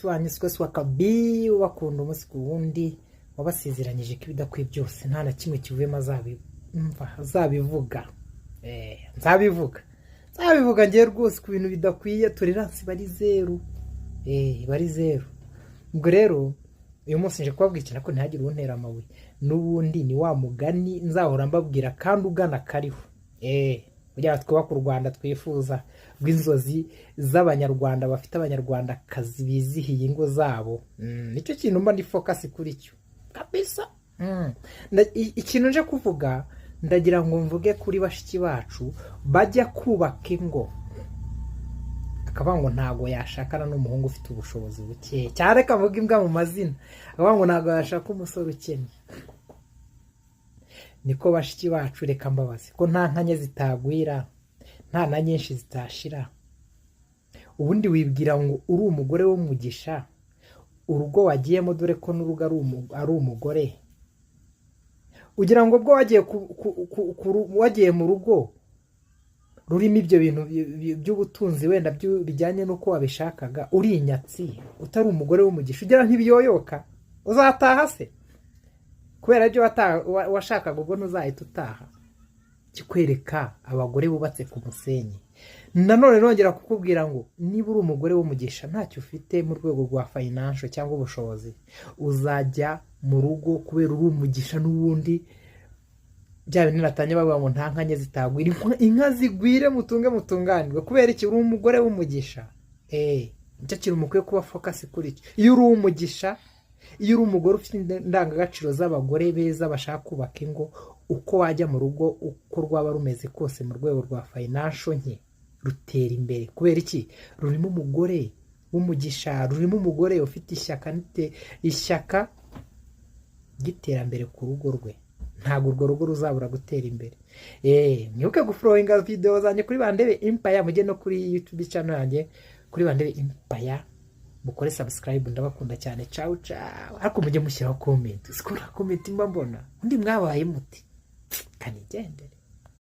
wanyiswe wakabi wakunda umunsi ku wundi wabasezeranyije ko ibidakwiye byose nta na kimwe kivuyemo azabivuga nzabivuga ngiye rwose ku bintu bidakwiye tolerance bari zero bari zero. Ubwo rero uyu munsi nje kubabwira ko ntihagire untera amabuye n'ubundi ni wa mugani nzahora mbabwira kandi ugana kariho kugira twubaka u Rwanda twifuza rw'inzozi z'abanyarwanda bafite abanyarwanda kazi bizihiye ingo zabo. Nicyo kintu mba ndi focus kuri cyo kabisa. Ikintu nje kuvuga ndagira ngo mvuge kuri bashiki bacu bajya kubaka ingo akavuga ngo ntago yashakana n'umuhungu ufite ubushobozi buke cyane kavuga imbwa mu mazina akavuga ngo ntago yashaka umusore ukennye. Niko bashiki bacu reka mbabazi ko nta nkanye zitagwira nta na nyinshi zitashira. Ubundi wibwira ngo uri umugore w'umugisha urugo wagiyemo dore ko n'urugo ari umugore ugira ngo ubwo wagiye mu rugo rurimo ibyo bintu by'ubutunzi wenda bijyanye n'uko wabishakaga uri inyatsi utari umugore w'umugisha ugira ntibiyoyoka uzataha se kubera ibyo washakaga ubwo ntuzahita utaha. Kikwereka abagore bubatse ku musenyi. Nanone nongera kukubwira ngo niba uri umugore w'umugisha ntacyo ufite mu rwego rwa financial cyangwa ubushobozi uzajya mu rugo kubera uri umugisha n'ubundi bya bintu natanye bavuga ngo nta nkanye zitagwira inka zigwire mutunganirwe kubera iki uri umugore w'umugisha. Nicyo kintu mukwiye kuba focus kuri cyo. Iyo uri umugisha iyo uri umugore ufite indangagaciro z'abagore beza bashaka kubaka ingo uko wajya mu rugo uko rwaba rumeze kose mu rwego rwa financial nke rutera imbere kubera iki rurimo umugore w'umugisha rurimo umugore ufite ishyaka giterambere ku rugo rwe ntabwo urwo rugo ruzabura gutera imbere. Mwibuke guflowinga video zanjye kuri Bandebe Empire mujye no kuri YouTube channel yanjye kuri Bandebe Empire mukore subscribe ndabakunda cyane ciao ariko mujye mushyiraho comment sikora comment mbona undi mwabaye muti kanigendere.